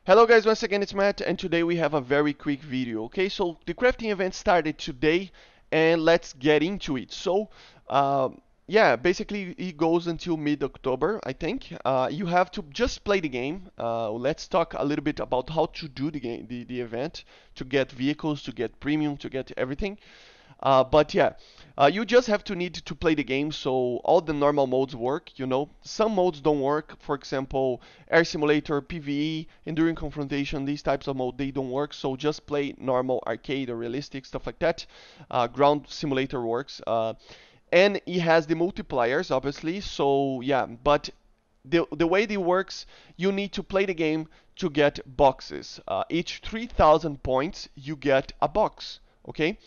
Hello guys, once again it's Matt, and today we have a very quick video. Okay, so the crafting event started today, and let's get into it. So, yeah, basically it goes until mid-October, I think. You have to just play the game. Let's talk a little bit about how to do the game, the event, to get vehicles, to get premium, to get everything. But yeah, you just have to need to play the game, so all the normal modes work, you know. Some modes don't work, for example, Air Simulator, PvE, Enduring Confrontation, these types of mode, they don't work, so just play normal arcade or realistic, stuff like that. Ground Simulator works. And it has the multipliers, obviously, so yeah, but the way it works, you need to play the game to get boxes. Each 3,000 points, you get a box. Okay,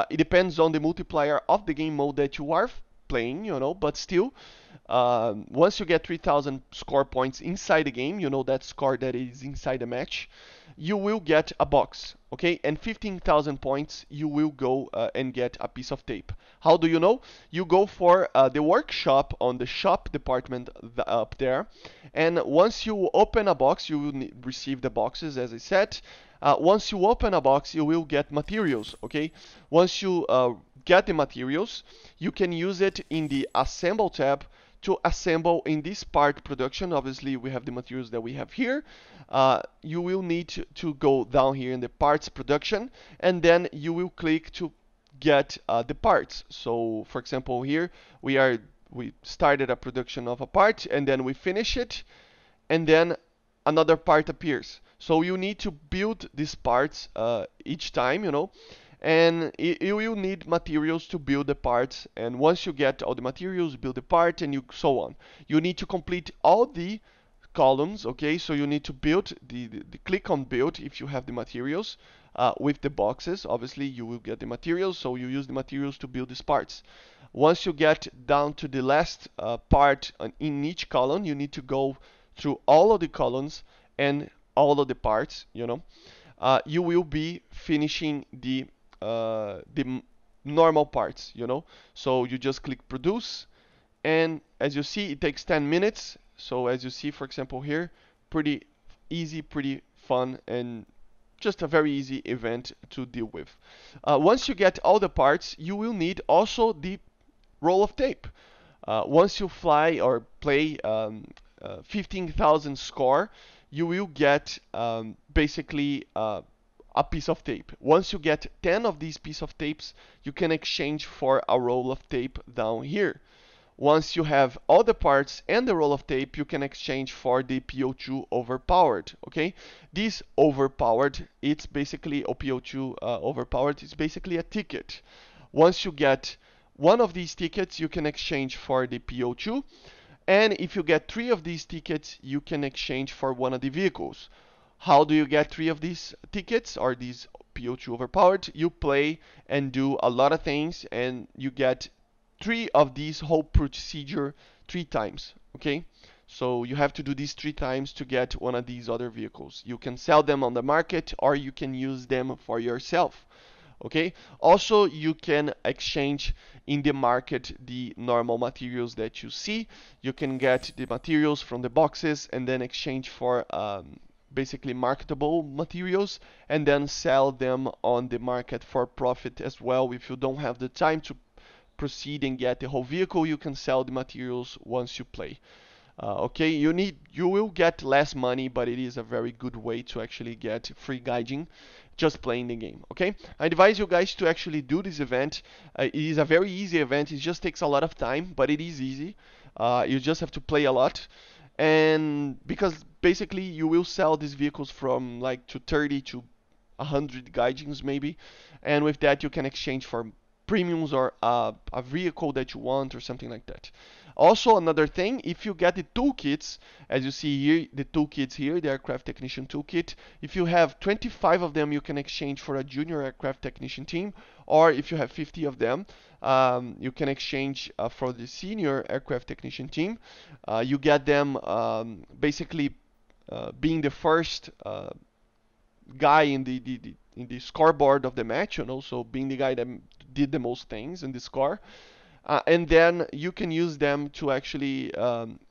it depends on the multiplier of the game mode that you are playing, you know, but still, once you get 3,000 score points inside the game, you know that score that is inside the match, you will get a box, okay? And 15,000 points, you will go and get a piece of tape. How do you know? You go for the workshop on the shop department up there, and once you open a box, you will receive the boxes, as I said. Once you open a box, you will get materials, okay? Once you get the materials, you can use it in the Assemble tab to assemble in this part production. Obviously, we have the materials that we have here. You will need to go down here in the parts production, and then you will click to get the parts. So, for example, here we started a production of a part, and then we finish it, and then another part appears. So you need to build these parts each time, you know, and you will need materials to build the parts. And once you get all the materials, build the part, and you so on. You need to complete all the columns, okay? So you need to build the click on build if you have the materials with the boxes. Obviously, you will get the materials, so you use the materials to build these parts. Once you get down to the last part in each column, you need to go through all of the columns and all of the parts, you know. You will be finishing the normal parts, you know. So you just click produce, and as you see, it takes 10 minutes. So as you see, for example, here, pretty easy, pretty fun, and just a very easy event to deal with. Once you get all the parts, you will need also the roll of tape. Once you fly or play 15,000 score, you will get basically a piece of tape. Once you get 10 of these piece of tapes, you can exchange for a roll of tape down here. Once you have all the parts and the roll of tape, you can exchange for the PO2 overpowered. Okay, this overpowered, it's basically PO2 overpowered. It's basically a ticket. Once you get one of these tickets, you can exchange for the PO2, and if you get three of these tickets, you can exchange for one of the vehicles. How do you get three of these tickets or these PO2 overpowered? You play and do a lot of things, and you get three of these whole procedure 3 times. Okay, so you have to do these 3 times to get one of these other vehicles. You can sell them on the market, or you can use them for yourself. Okay, also you can exchange in the market the normal materials that you see. You can get the materials from the boxes and then exchange for basically marketable materials, and then sell them on the market for profit as well. If you don't have the time to proceed and get the whole vehicle, you can sell the materials once you play. Okay, you will get less money, but it is a very good way to actually get free guiding just playing the game. Okay, I advise you guys to actually do this event. It is a very easy event. It just takes a lot of time, but it is easy. You just have to play a lot, and because basically you will sell these vehicles from like to 30 to 100 guidings maybe, and with that you can exchange for premiums or a vehicle that you want or something like that. Also, another thing, if you get the toolkits, as you see here, the toolkits here, the aircraft technician toolkit, if you have 25 of them, you can exchange for a junior aircraft technician team, or if you have 50 of them, you can exchange for the senior aircraft technician team. You get them basically being the first guy in the scoreboard of the match, and also being the guy that did the most things in the score. And then you can use them to actually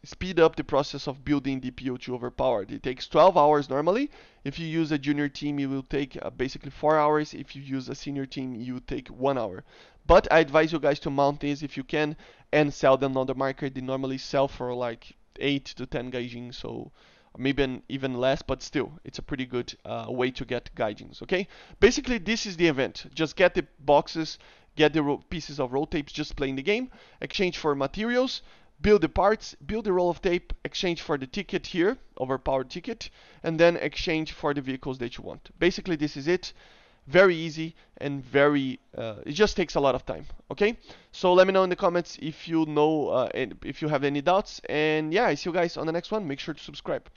speed up the process of building DPO to overpowered. It takes 12 hours normally. If you use a junior team, it will take basically 4 hours. If you use a senior team, you take 1 hour. But I advise you guys to mount these if you can and sell them on the market. They normally sell for like 8 to 10 gaijin, so maybe even less, but still, it's a pretty good way to get gaijins, okay? Basically, this is the event. Just get the boxes, get the pieces of roll tapes, just playing the game, exchange for materials, build the parts, build the roll of tape, exchange for the ticket here, overpowered ticket, and then exchange for the vehicles that you want. Basically, this is it. Very easy and very, it just takes a lot of time, okay? So let me know in the comments if you know, and if you have any doubts, and yeah, I see you guys on the next one. Make sure to subscribe.